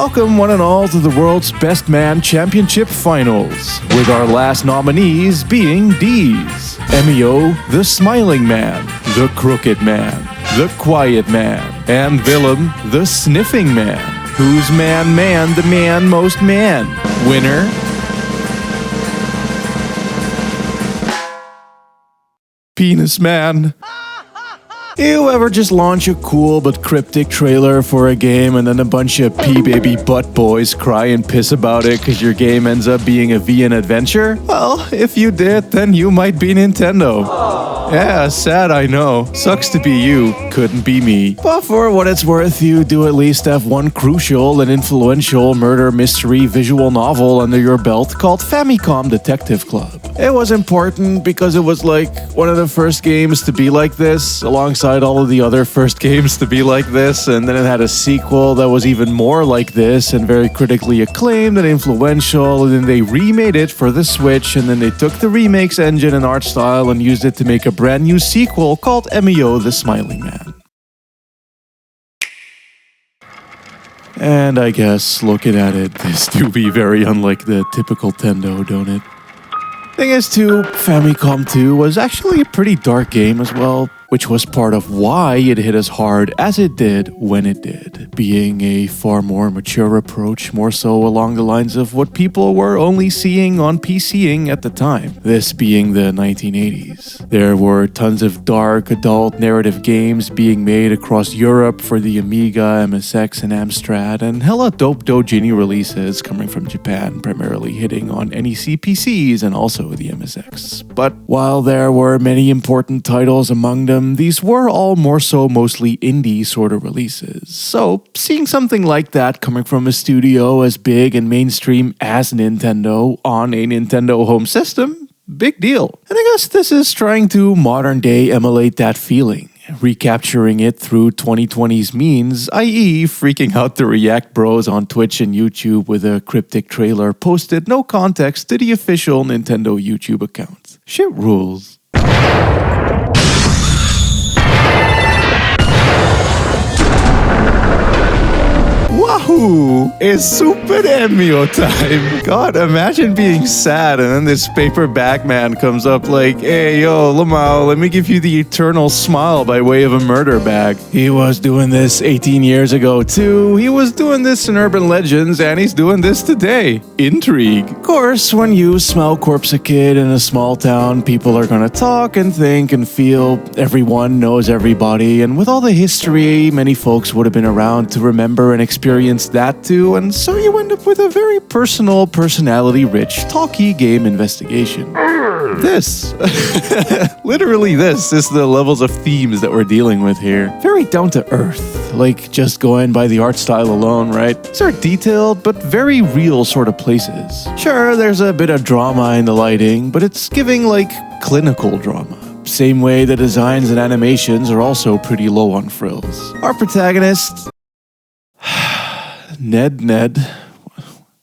Welcome one and all to the World's Best Man Championship Finals, with our last nominees being these: Emio, the Smiling Man, the Crooked Man, the Quiet Man, and Willem, the Sniffing Man. Who's man, the man, most man? Winner? Penis Man. You ever just launch a cool but cryptic trailer for a game and then a bunch of pee-baby butt boys cry and piss about it because your game ends up being a VN adventure? Well, if you did, then you might be Nintendo. Yeah, sad, I know. Sucks to be you, couldn't be me. But for what it's worth, you do at least have one crucial and influential murder mystery visual novel under your belt called Famicom Detective Club. It was important because it was like one of the first games to be like this, alongside all of the other first games to be like this, and then it had a sequel that was even more like this and very critically acclaimed and influential, and then they remade it for the Switch, and then they took the remakes engine and art style and used it to make a brand new sequel called Emio, the Smiling Man. And I guess, looking at it, this do be very unlike the typical Tendo, don't it? Thing is too, Famicom 2 was actually a pretty dark game as well, which was part of why it hit as hard as it did when it did, being a far more mature approach, more so along the lines of what people were only seeing on PCing at the time, this being the 1980s. There were tons of dark, adult narrative games being made across Europe for the Amiga, MSX, and Amstrad, and hella dope doujinshi releases coming from Japan, primarily hitting on NEC PCs and also the MSX. But while there were many important titles among them, these were all more so mostly indie sort of releases. So, seeing something like that coming from a studio as big and mainstream as Nintendo on a Nintendo home system, big deal. And I guess this is trying to modern day emulate that feeling, recapturing it through 2020's means, i.e. freaking out the React bros on Twitch and YouTube with a cryptic trailer posted no context to the official Nintendo YouTube account. Shit rules. Wahoo! It's Super Emio time! God, imagine being sad and then this paperback man comes up like, "Hey yo, Lamau, let me give you the eternal smile by way of a murder bag." He was doing this 18 years ago too, he was doing this in Urban Legends, and he's doing this today. Intrigue. Of course, when you smell corpse a kid in a small town, people are gonna talk and think and feel everyone knows everybody, and with all the history, many folks would have been around to remember and experience that too, and so you end up with a very personal, personality-rich, talky game investigation. This, literally this, is the levels of themes that we're dealing with here. Very down to earth, like just going by the art style alone, right? These are detailed, but very real sort of places. Sure, there's a bit of drama in the lighting, but it's giving like clinical drama. Same way the designs and animations are also pretty low on frills. Our protagonist... Ned,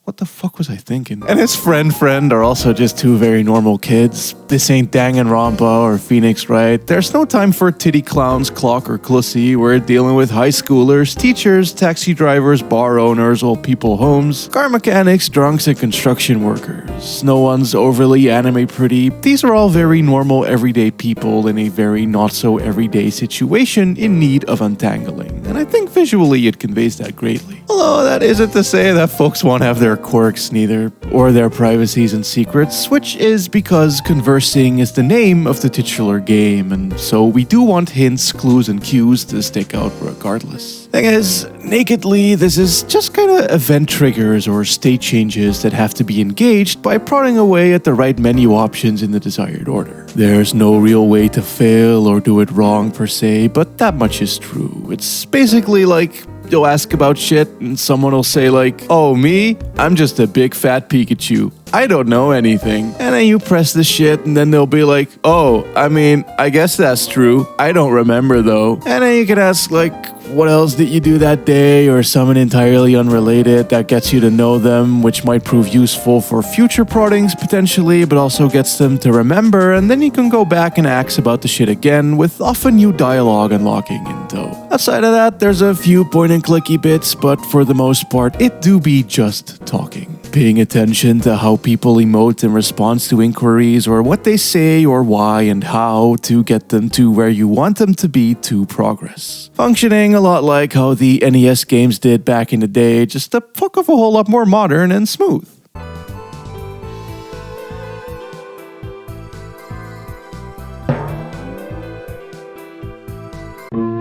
what the fuck was I thinking? And his friend are also just two very normal kids. This ain't Danganronpa or Phoenix, right? There's no time for titty clowns, Clock, or Clussy. We're dealing with high schoolers, teachers, taxi drivers, bar owners, old people homes, car mechanics, drunks, and construction workers. No one's overly anime pretty. These are all very normal, everyday people in a very not-so-everyday situation in need of untangling. And I think visually it conveys that greatly. Although that isn't to say that folks won't have their quirks neither, or their privacies and secrets, which is because conversing is the name of the titular game, and so we do want hints, clues, and cues to stick out regardless. Thing is, nakedly, this is just kinda event triggers or state changes that have to be engaged by prodding away at the right menu options in the desired order. There's no real way to fail or do it wrong per se, but that much is true. It's basically like, you'll ask about shit and someone will say like, "Oh, me? I'm just a big fat Pikachu. I don't know anything." And then you press the shit and then they'll be like, "Oh, I mean, I guess that's true. I don't remember though." And then you can ask like, what else did you do that day, or something entirely unrelated that gets you to know them, which might prove useful for future proddings potentially, but also gets them to remember, and then you can go back and ask about the shit again with often new dialogue unlocking in tow. Outside of that, there's a few point and clicky bits, but for the most part, it do be just talking. Paying attention to how people emote in response to inquiries, or what they say or why and how to get them to where you want them to be to progress. Functioning a lot like how the NES games did back in the day, just a fuck of a whole lot more modern and smooth.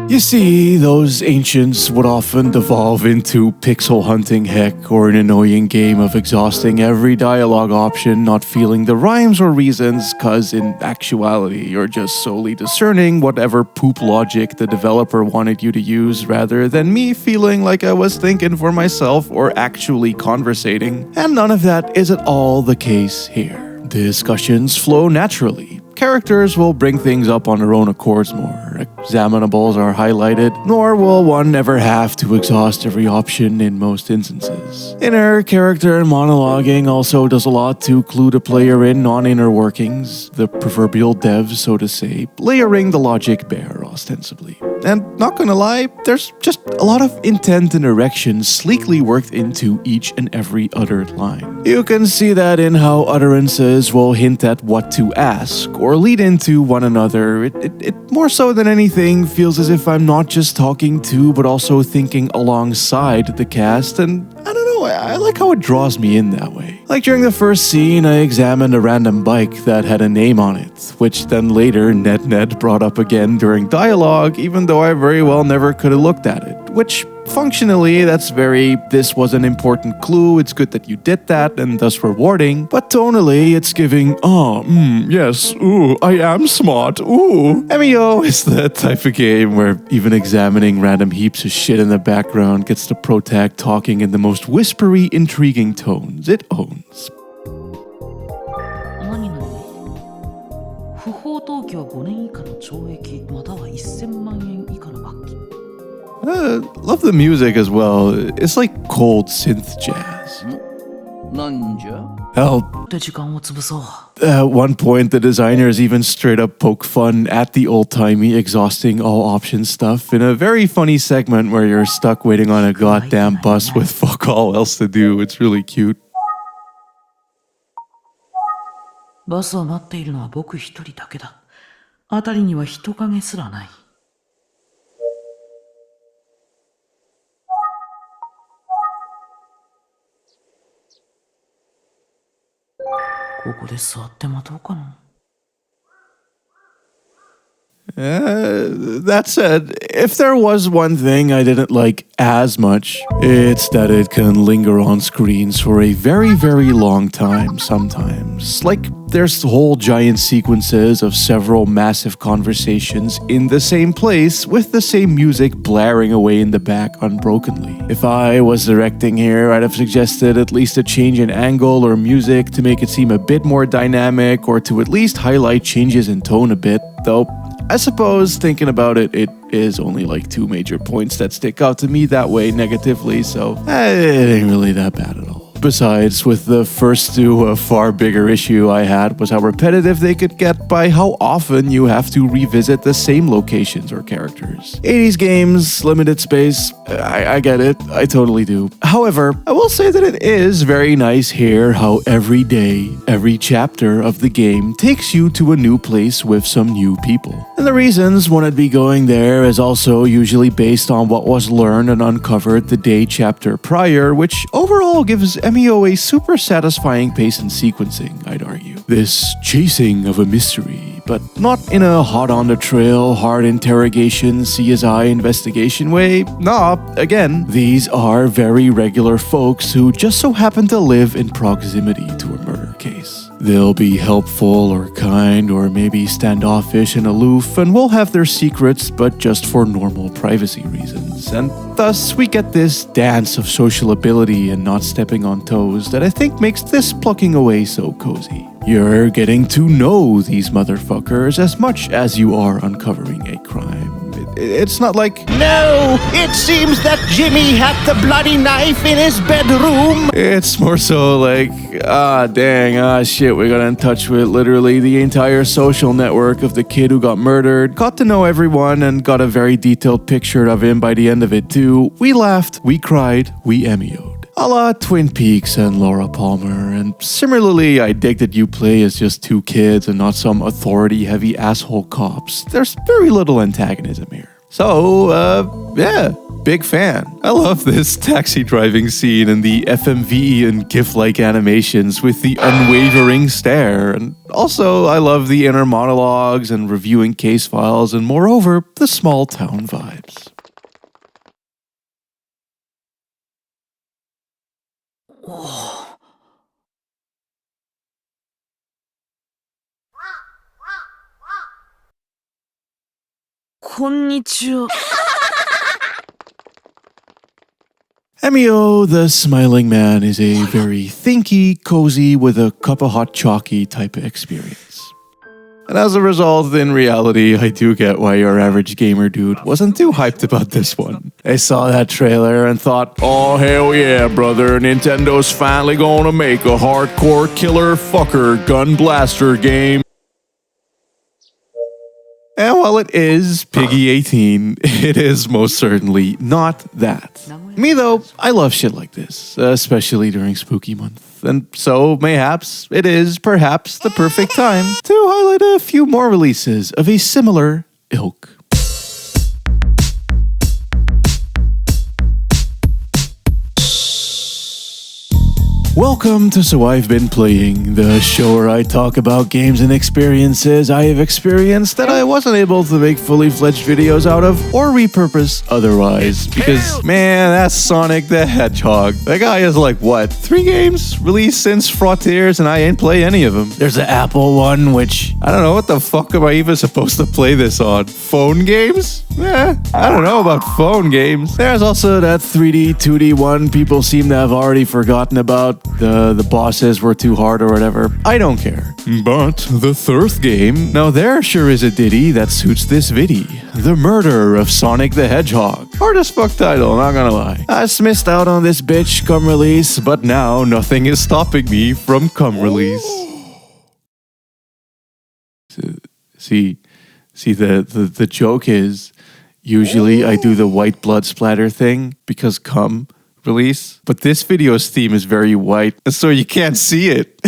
You see, those ancients would often devolve into pixel hunting heck or an annoying game of exhausting every dialogue option, not feeling the rhymes or reasons, cause in actuality you're just solely discerning whatever poop logic the developer wanted you to use, rather than me feeling like I was thinking for myself or actually conversating. And none of that is at all the case here. Discussions flow naturally. Characters will bring things up on their own accords more. Examinables are highlighted, nor will one ever have to exhaust every option in most instances. Inner character monologuing also does a lot to clue the player in on inner workings, the proverbial dev, so to say, layering the logic bare ostensibly. And not gonna lie, there's just a lot of intent and direction sleekly worked into each and every uttered line. You can see that in how utterances will hint at what to ask, or lead into one another. It more so than anything feels as if I'm not just talking to, but also thinking alongside the cast, and I don't know, I like how it draws me in that way. Like during the first scene, I examined a random bike that had a name on it, which then later Ned brought up again during dialogue, even though I very well never could have looked at it, which functionally, this was an important clue, it's good that you did that, and thus rewarding, but tonally, it's giving, yes, ooh, I am smart, ooh. Emio is the type of game where even examining random heaps of shit in the background gets the protag talking in the most whispery, intriguing tones it owns. Love the music as well. It's like cold synth jazz. Hell, at one point the designers even straight up poke fun at the old-timey exhausting all options stuff in a very funny segment where you're stuck waiting on a goddamn bus with fuck all else to do. It's really cute. バスを待っているのは僕一人だけだ。辺りには人影すらない。ここで座って待とうかな。 That said, if there was one thing I didn't like as much, it's that it can linger on screens for a very, very long time sometimes. Like, there's whole giant sequences of several massive conversations in the same place with the same music blaring away in the back unbrokenly. If I was directing here, I'd have suggested at least a change in angle or music to make it seem a bit more dynamic, or to at least highlight changes in tone a bit, though I suppose, thinking about it, it is only like 2 major points that stick out to me that way negatively, so it ain't really that bad at all. Besides, with the first two, a far bigger issue I had was how repetitive they could get by how often you have to revisit the same locations or characters. 80s games, limited space, I get it, I totally do. However, I will say that it is very nice here how every day, every chapter of the game takes you to a new place with some new people. And the reasons one would be going there is also usually based on what was learned and uncovered the day chapter prior, which overall gives Emio a super satisfying pace and sequencing, I'd argue. This chasing of a mystery, but not in a hot on the trail, hard interrogation, CSI investigation way. Nah, again, these are very regular folks who just so happen to live in proximity to a murder case. They'll be helpful or kind or maybe standoffish and aloof, and will have their secrets, but just for normal privacy reasons. And thus, we get this dance of sociability and not stepping on toes that I think makes this plucking away so cozy. You're getting to know these motherfuckers as much as you are uncovering a crime. it's not like, no, it seems that Jimmy had the bloody knife in his bedroom. It's more so like, shit, we got in touch with literally the entire social network of the kid who got murdered, got to know everyone, and got a very detailed picture of him by the end of it too. We laughed, we cried, we Emioed. A la Twin Peaks and Laura Palmer, and similarly, I dig that you play as just two kids and not some authority-heavy asshole cops. There's very little antagonism here. So, yeah, big fan. I love this taxi driving scene and the FMV and GIF-like animations with the unwavering stare, and also I love the inner monologues and reviewing case files, and moreover, the small town vibes. Konnichiwa. Emio, the smiling man, is a very thinky, cozy, with a cup of hot chalky type of experience. And as a result, in reality, I do get why your average gamer dude wasn't too hyped about this one. I saw that trailer and thought, oh hell yeah, brother, Nintendo's finally gonna make a hardcore killer fucker gun blaster game. And while it is Piggy 18, it is most certainly not that. Me though, I love shit like this, especially during spooky month. And so, mayhaps, it is perhaps the perfect time to highlight a few more releases of a similar ilk. Welcome to So I've Been Playing, the show where I talk about games and experiences I have experienced that I wasn't able to make fully fledged videos out of or repurpose otherwise. Because, man, that's Sonic the Hedgehog. That guy has like, what, 3 games released since Frontiers and I ain't play any of them. There's the Apple one, which, I don't know, what the fuck am I even supposed to play this on? Phone games? I don't know about phone games. There's also that 3D, 2D one people seem to have already forgotten about. The bosses were too hard or whatever. I don't care. But the 3rd game, now there sure is a ditty that suits this viddy. The Murder of Sonic the Hedgehog. Hard as fuck title, not gonna lie. I missed out on this bitch come release, but now nothing is stopping me from come release. See, the joke is, usually I do the white blood splatter thing because cum release, but this video's theme is very white, so you can't see it.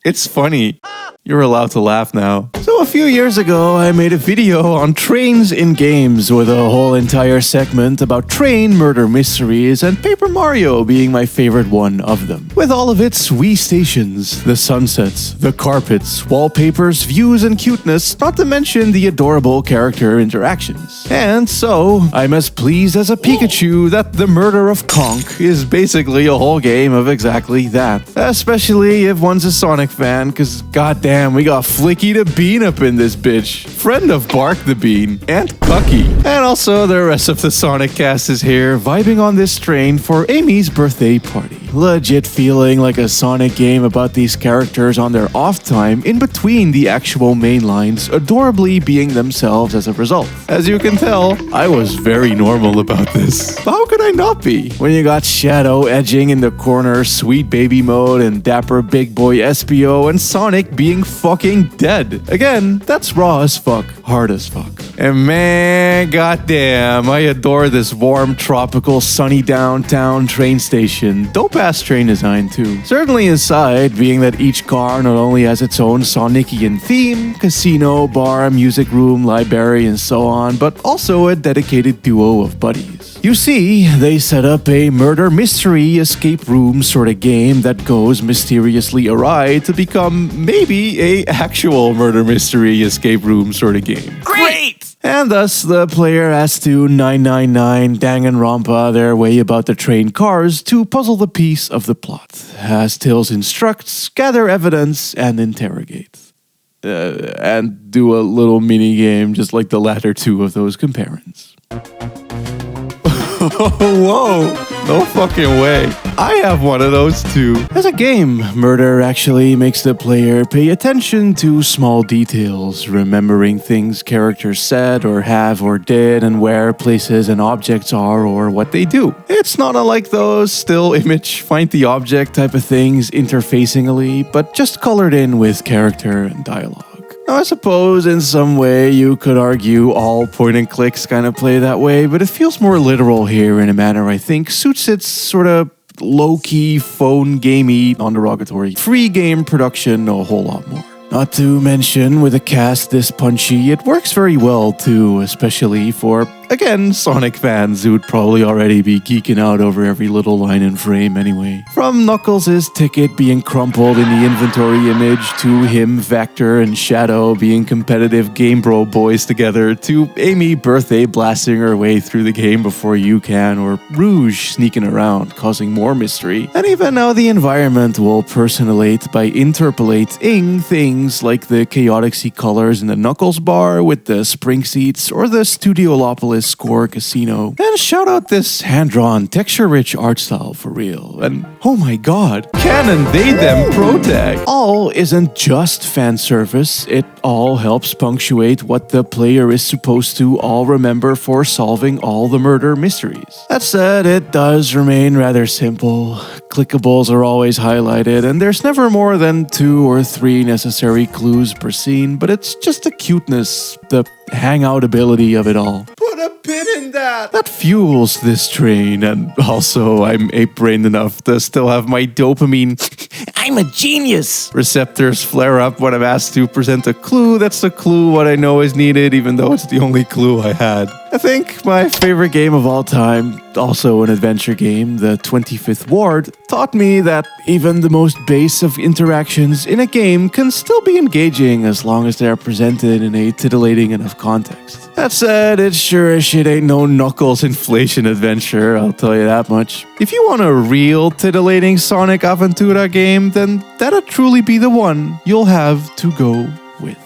It's funny. You're allowed to laugh now. So a few years ago, I made a video on trains in games with a whole entire segment about train murder mysteries and Paper Mario being my favorite one of them. With all of its Wii stations, the sunsets, the carpets, wallpapers, views, and cuteness, not to mention the adorable character interactions. And so, I'm as pleased as a Pikachu that The Murder of Conk is basically a whole game of exactly that. Especially if one's a Sonic fan, cause goddamn, we got Flicky the Bean up in this bitch. Friend of Bark the Bean. And Cucky. And also the rest of the Sonic cast is here, vibing on this train for Amy's birthday party. Legit feeling like a Sonic game about these characters on their off time in between the actual main lines, adorably being themselves as a result. As you can tell, I was very normal about this. But how could I not be? When you got Shadow edging in the corner, Sweet Baby Mode, and Dapper Big Boy SPO, and Sonic being fucking dead. Again, that's raw as fuck, hard as fuck. And man, goddamn, I adore this warm, tropical, sunny downtown train station. Dope-ass train design too. Certainly inside, being that each car not only has its own Sonician theme, casino, bar, music room, library, and so on, but also a dedicated duo of buddies. You see, they set up a murder mystery escape room sort of game that goes mysteriously awry to become maybe a actual murder mystery escape room sort of game. Great! And thus, the player has to 999 Danganronpa their way about the train cars to puzzle the piece of the plot. As Tails instructs, gather evidence, and interrogate. And do a little mini game just like the latter two of those comparisons. Whoa, no fucking way. I have one of those too. As a game, murder actually makes the player pay attention to small details, remembering things characters said or have or did, and where places and objects are or what they do. It's not unlike those still image find the object type of things interfacingly, but just colored in with character and dialogue. Now, I suppose in some way you could argue all point and clicks kind of play that way, but it feels more literal here in a manner I think suits its sort of low-key, phone gamey, non-derogatory, free game production a whole lot more. Not to mention, with a cast this punchy, it works very well too, especially for, again, Sonic fans who'd probably already be geeking out over every little line and frame anyway. From Knuckles' ticket being crumpled in the inventory image, to him, Vector, and Shadow being competitive Game Bro boys together, to Amy birthday blasting her way through the game before you can, or Rouge sneaking around, causing more mystery, and even how the environment will personalate by interpolating things like the chaotic-y colors in the Knuckles bar with the spring seats, or the Studiolopolis Score Casino. And shout out this hand-drawn, texture-rich art style for real. And oh my god, Canon They Them Pro Tag! All isn't just fan service, it all helps punctuate what the player is supposed to all remember for solving all the murder mysteries. That said, it does remain rather simple. Clickables are always highlighted, and there's never more than 2 or 3 necessary clues per scene, but it's just the cuteness, the hangout ability of it all. Put a pin in that! That fuels this train, and also I'm ape-brained enough to still have my dopamine I'm a genius receptors flare up when I'm asked to present a clue that's the clue what I know is needed, even though it's the only clue I had. I think my favorite game of all time, also an adventure game, the 25th Ward, taught me that even the most base of interactions in a game can still be engaging as long as they are presented in a titillating enough context. That said, it sure as shit ain't no Knuckles inflation adventure, I'll tell you that much. If you want a real titillating Sonic Aventura game, then that'd truly be the one you'll have to go with.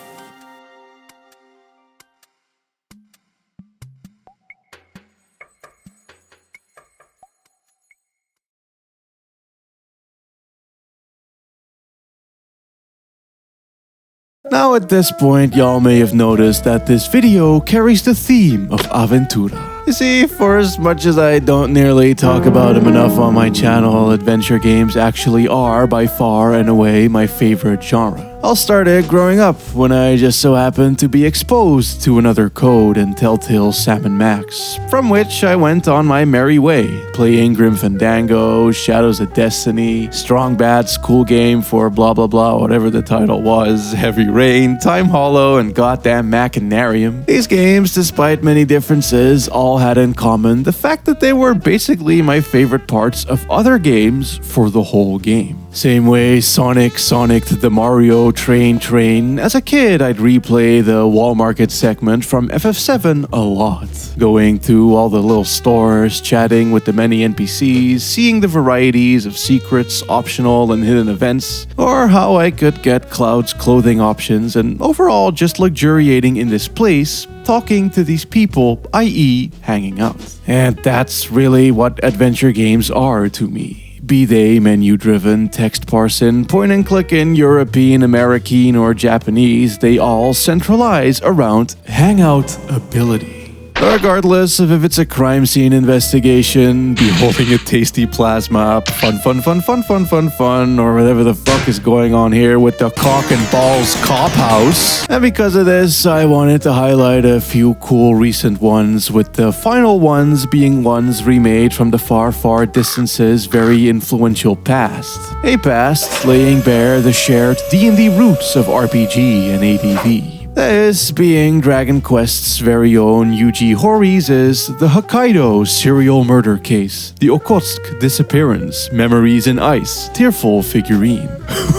Now at this point, y'all may have noticed that this video carries the theme of Aventura. You see, for as much as I don't nearly talk about them enough on my channel, adventure games actually are by far and away my favorite genre. All started growing up when I just so happened to be exposed to another Code and Telltale Sam & Max, from which I went on my merry way, playing Grim Fandango, Shadows of Destiny, Strong Bad School Game for blah blah blah, whatever the title was, Heavy Rain, Time Hollow, and goddamn Machinarium. These games, despite many differences, all had in common the fact that they were basically my favorite parts of other games for the whole game. Same way Sonic'd the Mario Train. As a kid, I'd replay the Wall Market segment from FF7 a lot. Going through all the little stores, chatting with the many NPCs, seeing the varieties of secrets, optional and hidden events, or how I could get Cloud's clothing options, and overall just luxuriating in this place, talking to these people, i.e. hanging out. And that's really what adventure games are to me. Be they menu-driven, text-parsing, point-and-clicking, European, American, or Japanese, they all centralize around hangout ability. Regardless of if it's a crime scene investigation, beholding a tasty plasma, fun, or whatever the fuck is going on here with the cock and balls cop house. And because of this, I wanted to highlight a few cool recent ones, with the final ones being ones remade from the far distance's very influential past. A past laying bare the shared D&D roots of RPG and ADV. This being Dragon Quest's very own Yuji Hoari's The Hokkaido Serial Murder Case, the Okhotsk Disappearance, Memories in Ice, Tearful Figurine,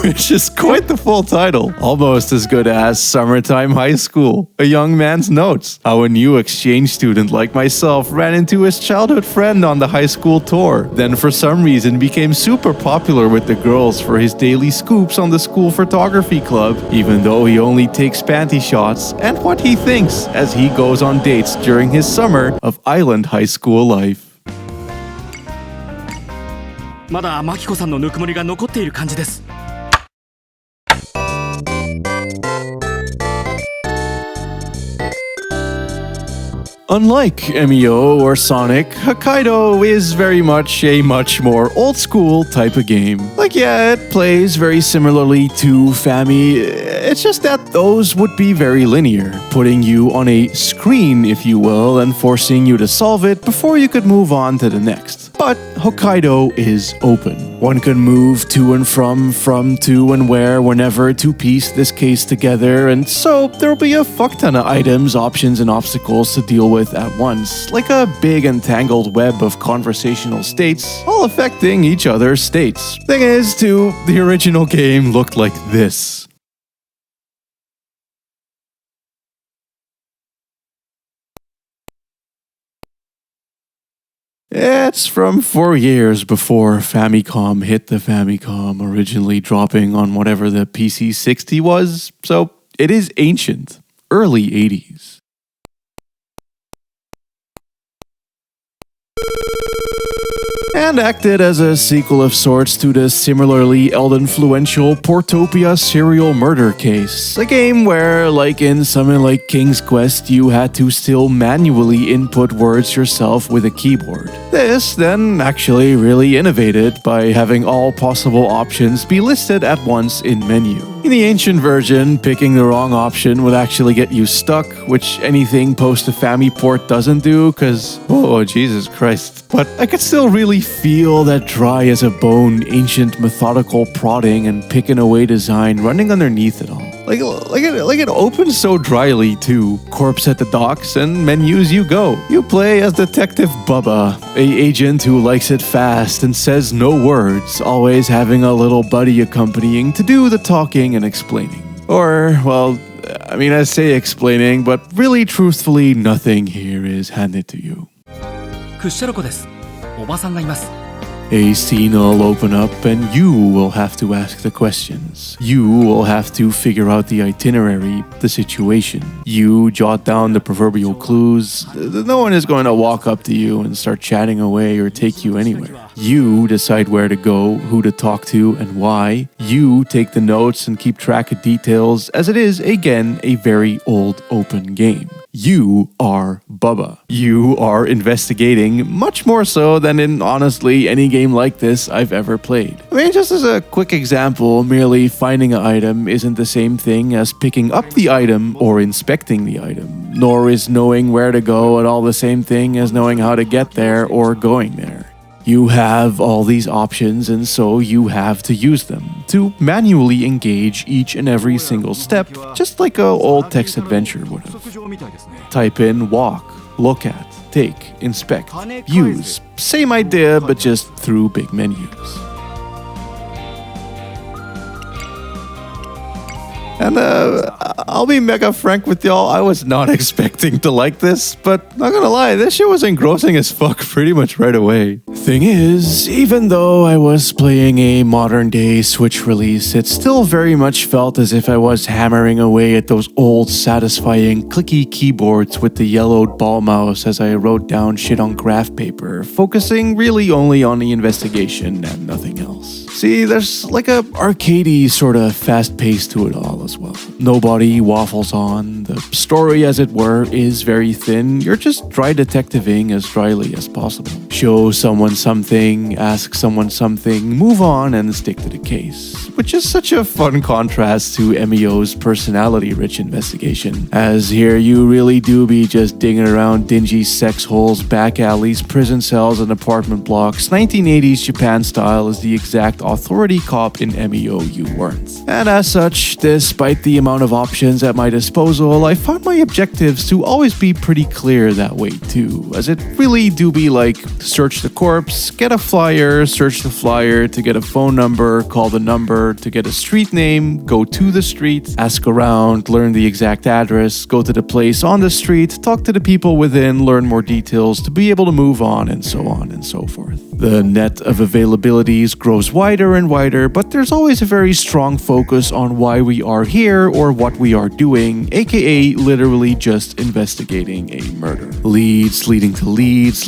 which is quite the full title, almost as good as Summertime High School, A Young Man's Notes, how a new exchange student like myself ran into his childhood friend on the high school tour, then for some reason became super popular with the girls for his daily scoops on the school photography club, even though he only takes panty shots, and what he thinks as he goes on dates during his summer of island high school life. まだマキコさんのぬくもりが残っている感じです。Unlike Emio or Sonic, Hokkaido is very much a much more old-school type of game. Like, yeah, it plays very similarly to Fami, it's just that those would be very linear, putting you on a screen, if you will, and forcing you to solve it before you could move on to the next. But Hokkaido is open. One can move to and from to and where, whenever to piece this case together, and so there'll be a fuck ton of items, options, and obstacles to deal with at once, like a big entangled web of conversational states, all affecting each other's states. Thing is, too, the original game looked like this. It's from 4 years before Famicom hit the Famicom, originally dropping on whatever the PC-60 was, so it is ancient, early 80s. And acted as a sequel of sorts to the similarly influential Portopia serial murder case. A game where, like in something like King's Quest, you had to still manually input words yourself with a keyboard. This then actually really innovated by having all possible options be listed at once in menu. In the ancient version, picking the wrong option would actually get you stuck, which anything post a Fami port doesn't do, cause, oh Jesus Christ. But I could still really feel that dry as a bone, ancient methodical prodding and picking away design running underneath it all. Like it opens so dryly too. Corpse at the docks and menus you go. You play as Detective Bubba, a agent who likes it fast and says no words, always having a little buddy accompanying to do the talking and explaining. Or, well, I mean, I say explaining, but really truthfully nothing here is handed to you. クッシャロコです。おばさんがいます。 A scene will open up and you will have to ask the questions. You will have to figure out the itinerary, the situation. You jot down the proverbial clues. No one is going to walk up to you and start chatting away or take you anywhere. You decide where to go, who to talk to, and why. You take the notes and keep track of details, as it is, again, a very old open game. You are Bubba. You are investigating much more so than in, honestly, any game like this I've ever played. I mean, just as a quick example, merely finding an item isn't the same thing as picking up the item or inspecting the item, nor is knowing where to go at all the same thing as knowing how to get there or going there. You have all these options, and so you have to use them to manually engage each and every single step, just like an old text adventure would have. Type in walk, look at, take, inspect, use. Same idea, but just through big menus. And I'll be mega frank with y'all, I was not expecting to like this, but not gonna lie, this shit was engrossing as fuck pretty much right away. Thing is, even though I was playing a modern day Switch release, it still very much felt as if I was hammering away at those old satisfying clicky keyboards with the yellowed ball mouse as I wrote down shit on graph paper, focusing really only on the investigation and nothing else. See, there's like a arcadey sort of fast pace to it all as well. Nobody waffles on, the story as it were is very thin, you're just dry detectiving as dryly as possible. Show someone something, ask someone something, move on and stick to the case. Which is such a fun contrast to Emio's personality-rich investigation, as here you really do be just digging around dingy sex holes, back alleys, prison cells, and apartment blocks. 1980s Japan style is the exact authority cop in Emio you weren't. And as such, despite the amount of options at my disposal, I found my objectives to always be pretty clear that way too, as it really do be like search the corpse, get a flyer, search the flyer to get a phone number, call the number to get a street name, go to the street, ask around, learn the exact address, go to the place on the street, talk to the people within, learn more details to be able to move on and so forth. The net of availabilities grows wider and wider, but there's always a very strong focus on why we are here or what we are doing, aka literally just investigating a murder. Leads leading to clues,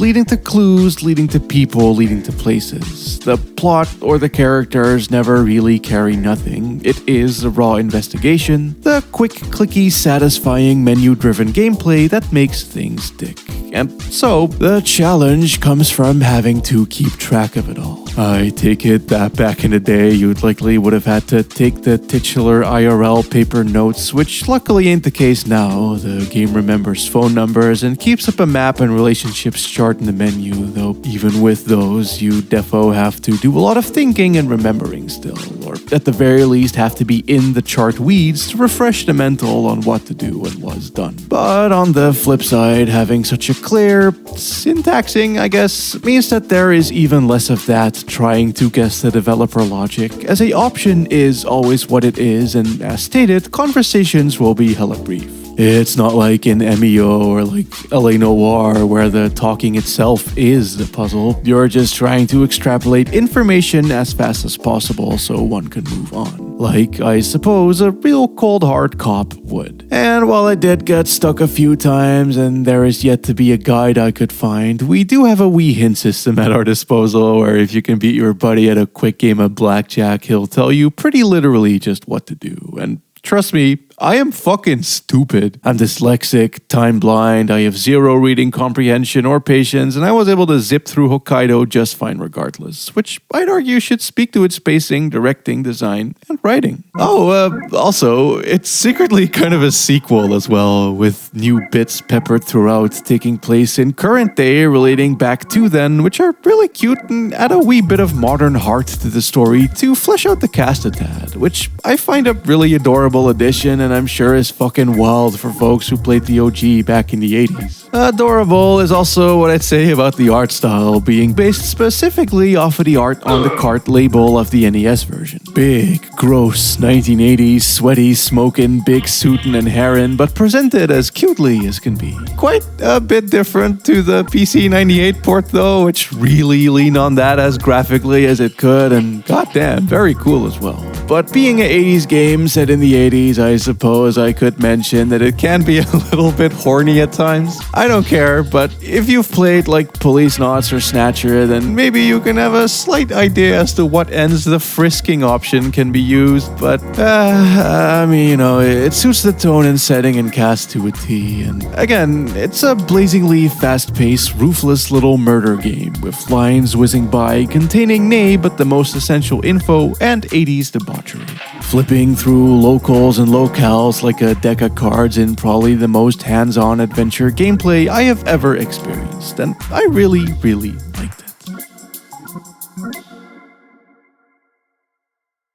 leading to people, leading to places. The plot or the characters never really carry nothing. It is a raw investigation, the quick, clicky, satisfying menu-driven gameplay that makes things tick. And so, the challenge comes from having to keep track of it all. I take it that back in the day, you'd likely would have had to take the titular IRL paper notes, which luckily ain't the case now. The game remembers phone numbers and keeps up a map and relationships chart in the menu, though even with those, you defo have to do a lot of thinking and remembering still, or at the very least have to be in the chart weeds to refresh the mental on what to do when was done. But on the flip side, having such a clear syntaxing, I guess, means that there is even less of that trying to guess the developer logic, as a option is always what it is, and as stated, conversations will be hella brief. It's not like in Emio or like LA Noire where the talking itself is the puzzle. You're just trying to extrapolate information as fast as possible so one can move on. Like, I suppose, a real cold hard cop would. And while I did get stuck a few times and there is yet to be a guide I could find, we do have a wee hint system at our disposal where if you can beat your buddy at a quick game of blackjack, he'll tell you pretty literally just what to do. And trust me, I am fucking stupid. I'm dyslexic, time blind, I have zero reading comprehension or patience, and I was able to zip through Hokkaido just fine regardless, which I'd argue should speak to its pacing, directing, design, and writing. Also, it's secretly kind of a sequel as well, with new bits peppered throughout, taking place in current day relating back to then, which are really cute and add a wee bit of modern heart to the story to flesh out the cast a tad, which I find a really adorable addition and I'm sure is fucking wild for folks who played the OG back in the 80s. Adorable is also what I'd say about the art style, being based specifically off of the art on the cart label of the NES version. Big, gross, 1980s, sweaty, smoking, big suitin' and herrin', but presented as cutely as can be. Quite a bit different to the PC 98 port though, which really leaned on that as graphically as it could, and goddamn, very cool as well. But being an 80s game set in the 80s, I suppose I could mention that it can be a little bit horny at times. I don't care, but if you've played like Police Knots or Snatcher, then maybe you can have a slight idea as to what ends the frisking option can be used, but I mean, you know, it suits the tone and setting and cast to a T, and again, it's a blazingly fast-paced, ruthless little murder game with lines whizzing by containing nay but the most essential info and 80s debauchery. Flipping through locals and locales like a deck of cards in probably the most hands-on adventure gameplay I have ever experienced, and I really, really liked it.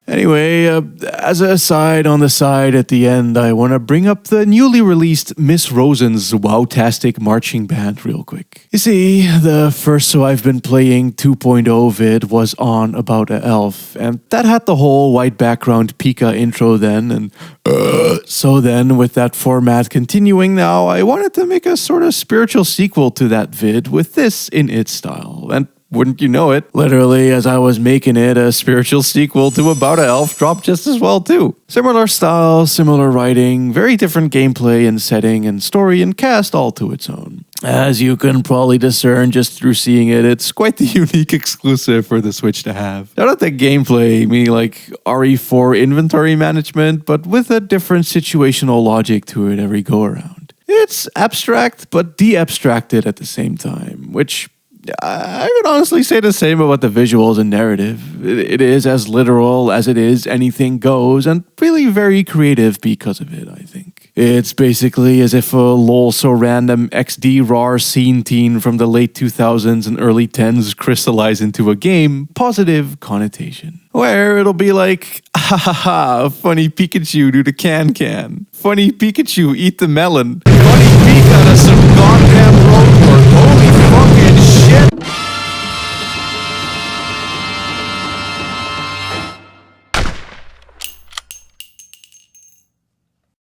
Anyway, as a aside on the side at the end, I want to bring up the newly released Miss Rosen's Wowtastic Marching Band real quick. You see, the first So I've Been Playing 2.0 vid was on about a elf, and that had the whole white background Pika intro then, and so then with that format continuing now, I wanted to make a sort of spiritual sequel to that vid with this in its style, and wouldn't you know it, literally as I was making it, a spiritual sequel to About a Elf dropped just as well too. Similar style, similar writing, very different gameplay and setting and story and cast all to its own. As you can probably discern just through seeing it, it's quite the unique exclusive for the Switch to have. Not at the gameplay, meaning like RE4 inventory management, but with a different situational logic to it every go-around. It's abstract, but de-abstracted at the same time, which I would honestly say the same about the visuals and narrative. It is as literal as it is anything goes, and really very creative because of it, I think. It's basically as if a lol so random XD RAR scene teen from the late 2000s and early 10s crystallized into a game, positive connotation. Where it'll be like, ha ha ha, funny Pikachu do the can. Funny Pikachu eat the melon. Funny Pika does some goddamn road